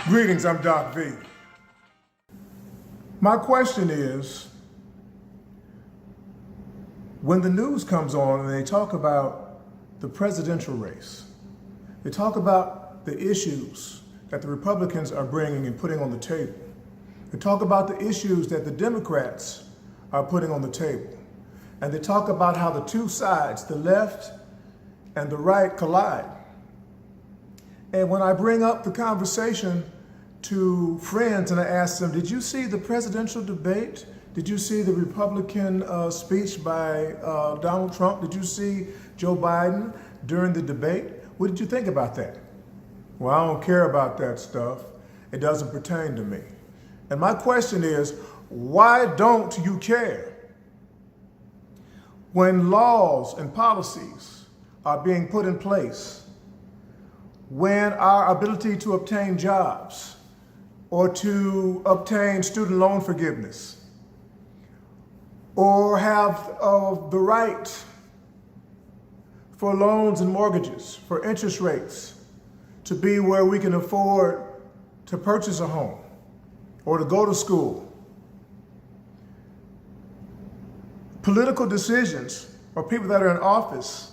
Greetings, I'm Doc V. My question is, when the news comes on and they talk about the presidential race, they talk about the issues that the Republicans are bringing and putting on the table. They talk about the issues that the Democrats are putting on the table. And they talk about how the two sides, the left and the right, collide. And when I bring up the conversation to friends and I ask them, did you see the presidential debate? Did you see the Republican speech by Donald Trump? Did you see Joe Biden during the debate? What did you think about that? Well, I don't care about that stuff. It doesn't pertain to me. And my question is, why don't you care? When laws and policies are being put in place, when our ability to obtain jobs or to obtain student loan forgiveness or have the right for loans and mortgages, for interest rates to be where we can afford to purchase a home or to go to school. Political decisions or people that are in office,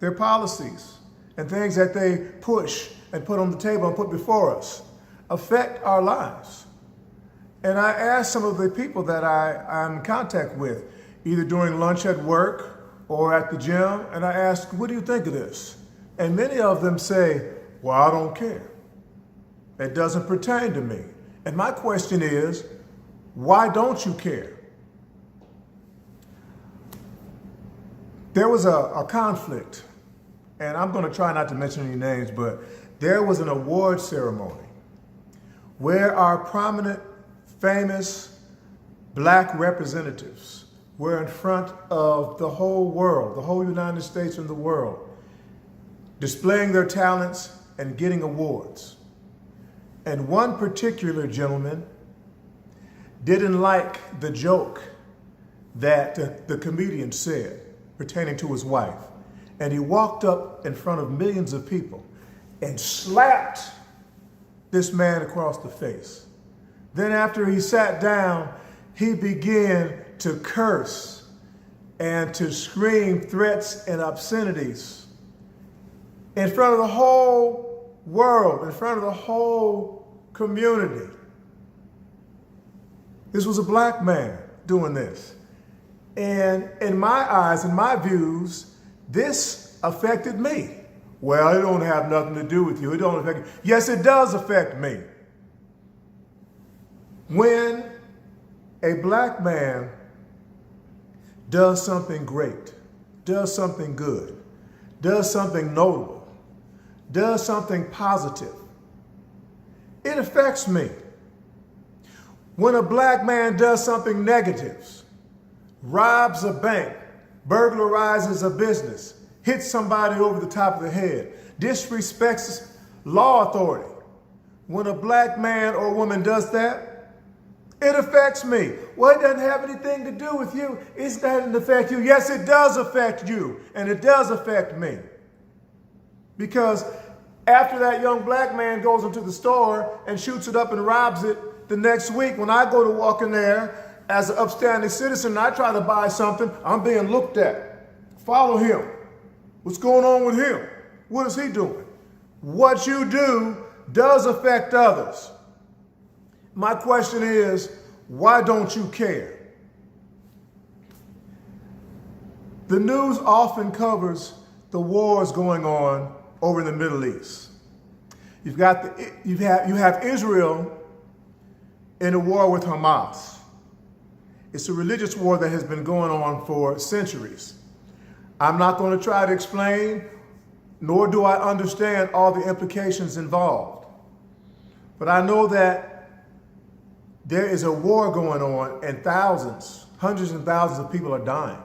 their policies and things that they push and put on the table and put before us affect our lives. And I asked some of the people that I'm in contact with, either during lunch at work or at the gym, and I asked, what do you think of this? And many of them say, well, I don't care. It doesn't pertain to me. And my question is, why don't you care? There was a conflict, and I'm going to try not to mention any names, but there was an award ceremony where our prominent, famous black representatives were in front of the whole world, the whole United States and the world, displaying their talents and getting awards. And one particular gentleman didn't like the joke that the comedian said pertaining to his wife. And he walked up in front of millions of people and slapped this man across the face. Then after he sat down, he began to curse and to scream threats and obscenities in front of the whole world, in front of the whole community. This was a black man doing this. And in my eyes, in my views, this affected me. Well, it don't have nothing to do with you. It don't affect you. Yes, it does affect me. When a black man does something great, does something good, does something notable, does something positive, it affects me. When a black man does something negative, robs a bank, burglarizes a business, hits somebody over the top of the head, disrespects law authority. When a black man or woman does that, it affects me. Well, it doesn't have anything to do with you. It doesn't affect you. Yes, it does affect you, and it does affect me. Because after that young black man goes into the store and shoots it up and robs it, the next week when I go to walk in there as an upstanding citizen and I try to buy something, I'm being looked at. Follow him. What's going on with him? What is he doing? What you do does affect others. My question is, why don't you care? The news often covers the wars going on over in the Middle East. You have Israel in a war with Hamas. It's a religious war that has been going on for centuries. I'm not going to try to explain, nor do I understand all the implications involved. But I know that there is a war going on and thousands, hundreds and thousands of people are dying.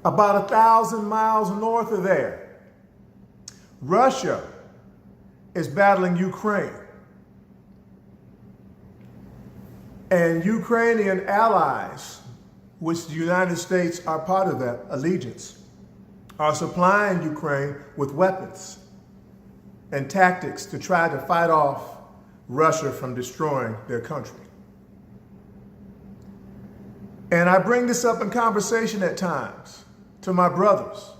About 1,000 miles north of there, Russia is battling Ukraine. And Ukrainian allies, which the United States are part of that allegiance, are supplying Ukraine with weapons and tactics to try to fight off Russia from destroying their country. And I bring this up in conversation at times to my brothers.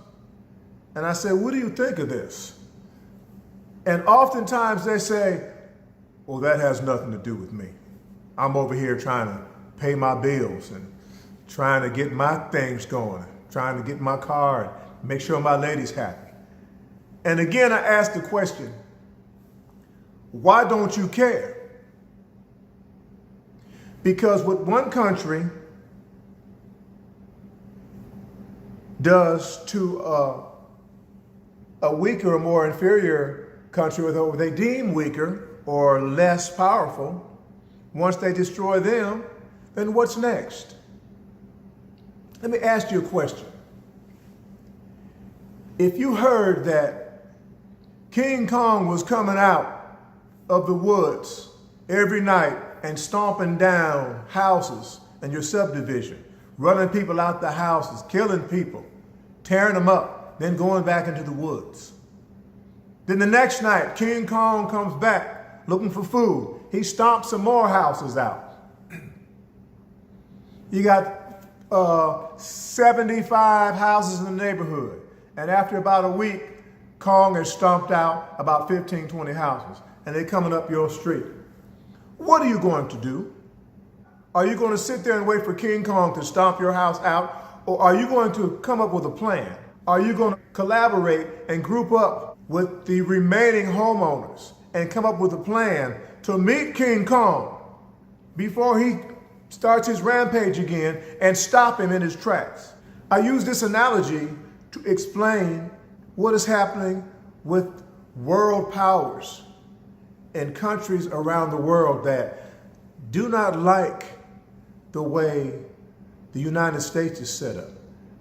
And I say, what do you think of this? And oftentimes they say, well, that has nothing to do with me. I'm over here trying to pay my bills and trying to get my things going, trying to get my car and make sure my lady's happy. And again, I ask the question, why don't you care? Because what one country does to a weaker or more inferior country, or they deem weaker or less powerful, once they destroy them, then what's next? Let me ask you a question. If you heard that King Kong was coming out of the woods every night and stomping down houses in your subdivision, running people out the houses, killing people, tearing them up, then going back into the woods. Then the next night, King Kong comes back looking for food. He stomps some more houses out. You got 75 houses in the neighborhood. And after about a week, Kong has stomped out about 15, 20 houses. And they're coming up your street. What are you going to do? Are you going to sit there and wait for King Kong to stomp your house out? Or are you going to come up with a plan? Are you going to collaborate and group up with the remaining homeowners and come up with a plan to meet King Kong before he starts his rampage again and stop him in his tracks? I use this analogy to explain what is happening with world powers and countries around the world that do not like the way the United States is set up.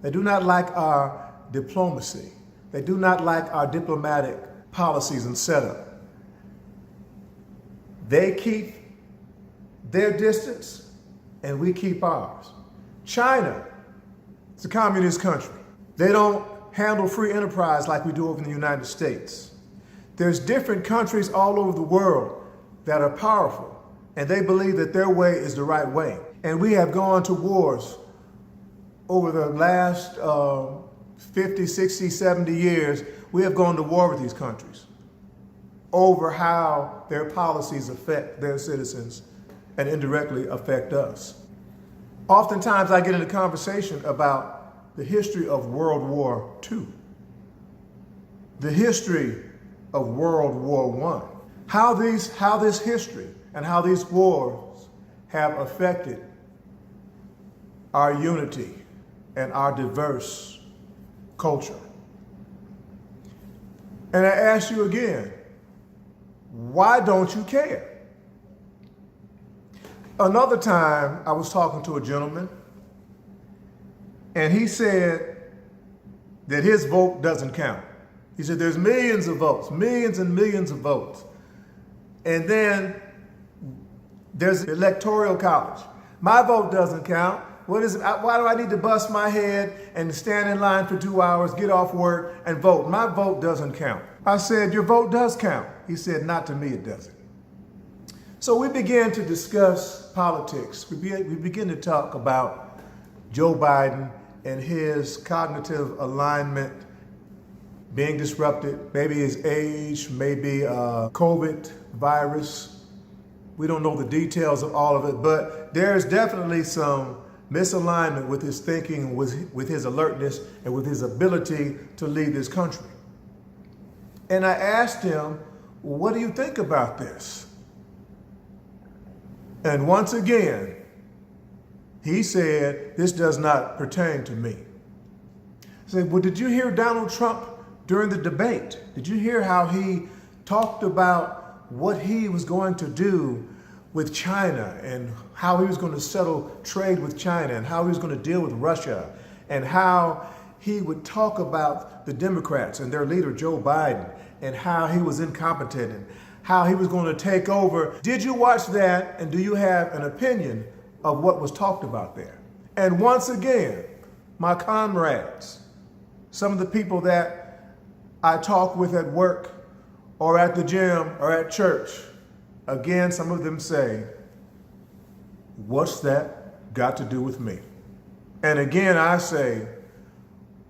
They do not like our diplomacy. They do not like our diplomatic policies and setup. They keep their distance and we keep ours. China, it's a communist country. They don't handle free enterprise like we do over in the United States. There's different countries all over the world that are powerful, and they believe that their way is the right way. And we have gone to wars over the last 50, 60, 70 years. We have gone to war with these countries over how their policies affect their citizens and indirectly affect us. Oftentimes I get into conversation about the history of World War II, the history of World War I, how this history and how these wars have affected our unity and our diverse culture. And I ask you again, why don't you care? Another time I was talking to a gentleman and he said that his vote doesn't count. He said there's millions of votes, millions and millions of votes. And then there's the electoral college. My vote doesn't count. What is it? Why do I need to bust my head and stand in line for 2 hours, get off work and vote? My vote doesn't count. I said, your vote does count. He said, not to me, it doesn't. So we began to discuss politics. We begin to talk about Joe Biden and his cognitive alignment being disrupted, maybe his age, maybe COVID virus. We don't know the details of all of it, but there's definitely some misalignment with his thinking, with his alertness, and with his ability to lead this country. And I asked him, what do you think about this? And once again, he said, this does not pertain to me. I said, well, did you hear Donald Trump during the debate? Did you hear how he talked about what he was going to do with China and how he was going to settle trade with China and how he was going to deal with Russia and how he would talk about the Democrats and their leader, Joe Biden, and how he was incompetent and how he was going to take over? Did you watch that, and do you have an opinion of what was talked about there? And once again, my comrades, some of the people that I talk with at work or at the gym or at church, again, some of them say, what's that got to do with me? And again, I say,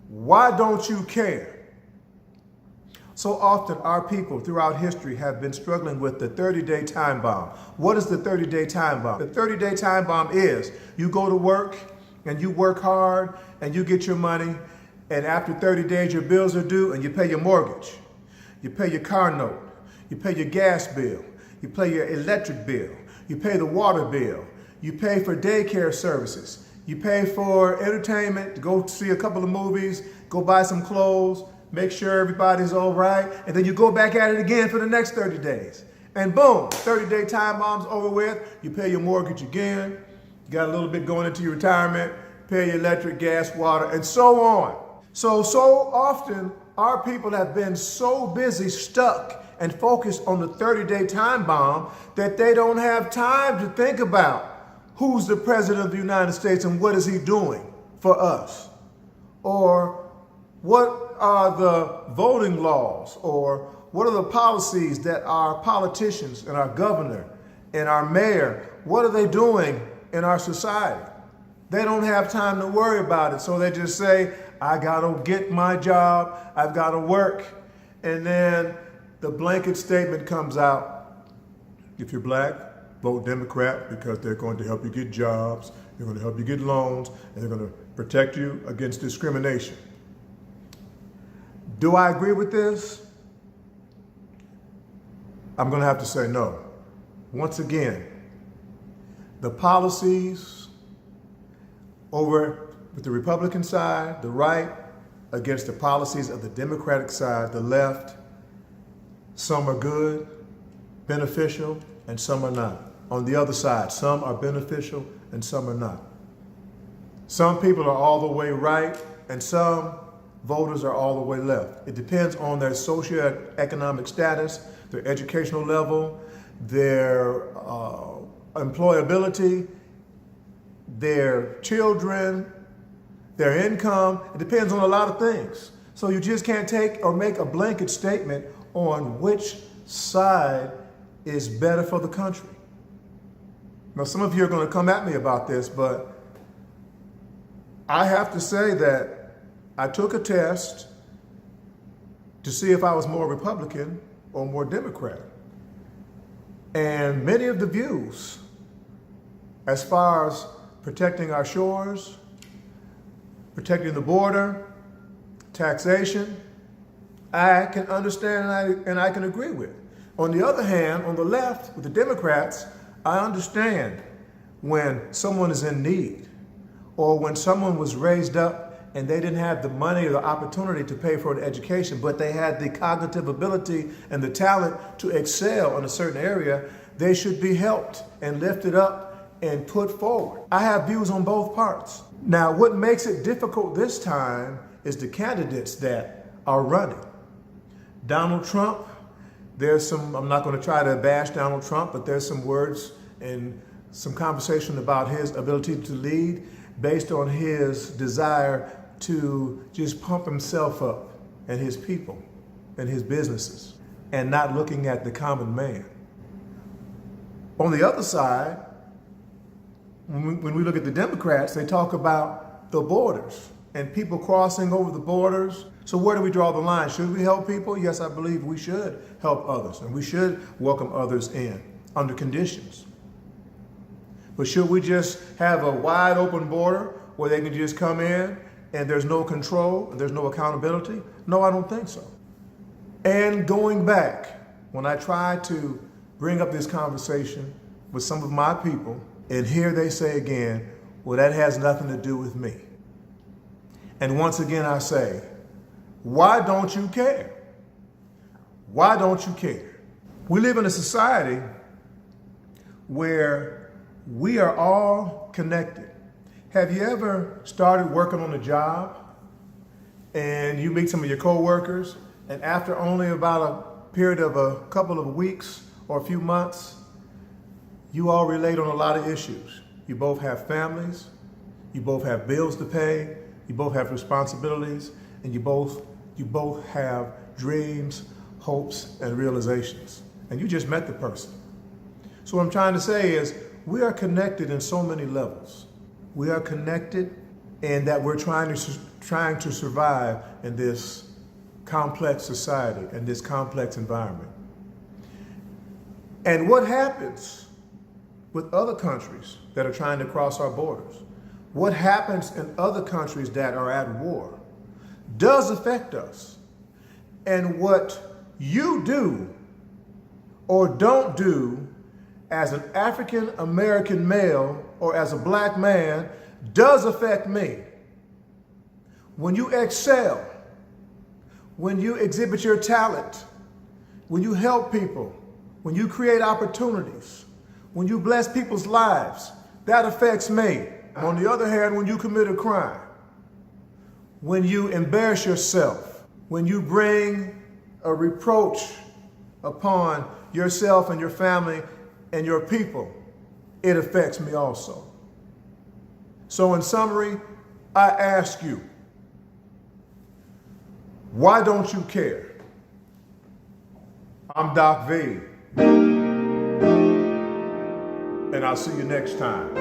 why don't you care? So often our people throughout history have been struggling with the 30-day time bomb. What is the 30-day time bomb? The 30-day time bomb is you go to work and you work hard and you get your money, and after 30 days your bills are due and you pay your mortgage, you pay your car note, you pay your gas bill, you pay your electric bill, you pay the water bill, you pay for daycare services, you pay for entertainment, to go see a couple of movies, go buy some clothes, make sure everybody's all right, and then you go back at it again for the next 30 days. And boom, 30-day time bomb's over with. You pay your mortgage again, you got a little bit going into your retirement, pay your electric, gas, water, and so on. So often our people have been so busy, stuck, and focused on the 30-day time bomb that they don't have time to think about who's the president of the United States and what is he doing for us? Or what are the voting laws? Or what are the policies that our politicians and our governor and our mayor, what are they doing in our society? They don't have time to worry about it. So they just say, I gotta get my job, I've gotta work. And then the blanket statement comes out, if you're black, vote Democrat because they're going to help you get jobs, they're going to help you get loans, and they're going to protect you against discrimination. Do I agree with this? I'm going to have to say no. Once again, the policies over with the Republican side, the right, against the policies of the Democratic side, the left, some are good, beneficial, and some are not. On the other side, some are beneficial and some are not. Some people are all the way right and some voters are all the way left. It depends on their socioeconomic status, their educational level, their employability, their children, their income. It depends on a lot of things. So you just can't take or make a blanket statement on which side is better for the country. Now, some of you are going to come at me about this, but I have to say that I took a test to see if I was more Republican or more Democrat. And many of the views, as far as protecting our shores, protecting the border, taxation, I can understand and I can agree with. On the other hand, on the left, with the Democrats, I understand when someone is in need or when someone was raised up and they didn't have the money or the opportunity to pay for an education, but they had the cognitive ability and the talent to excel in a certain area, they should be helped and lifted up and put forward. I have views on both parts. Now, what makes it difficult this time is the candidates that are running. Donald Trump, there's some, I'm not going to try to bash Donald Trump, but there's some words and some conversation about his ability to lead based on his desire to just pump himself up and his people and his businesses and not looking at the common man. On the other side, when we look at the Democrats, they talk about the borders and people crossing over the borders. So where do we draw the line? Should we help people? Yes, I believe we should help others and we should welcome others in under conditions. But should we just have a wide open border where they can just come in and there's no control and there's no accountability? No, I don't think so. And going back, when I tried to bring up this conversation with some of my people, and here they say again, well, that has nothing to do with me. And once again, I say, why don't you care? Why don't you care? We live in a society where we are all connected. Have you ever started working on a job and you meet some of your coworkers, and after only about a period of a couple of weeks or a few months, you all relate on a lot of issues. You both have families, you both have bills to pay, you both have responsibilities, and you both have dreams, hopes, and realizations. And you just met the person. So what I'm trying to say is we are connected in so many levels. We are connected in that we're trying to survive in this complex society and this complex environment. And what happens with other countries that are trying to cross our borders, what happens in other countries that are at war, does affect us. And what you do or don't do as an African American male or as a black man does affect me. When you excel, when you exhibit your talent, when you help people, when you create opportunities, when you bless people's lives, that affects me. On the other hand, when you commit a crime, when you embarrass yourself, when you bring a reproach upon yourself and your family and your people, it affects me also. So in summary, I ask you, why don't you care? I'm Doc V, and I'll see you next time.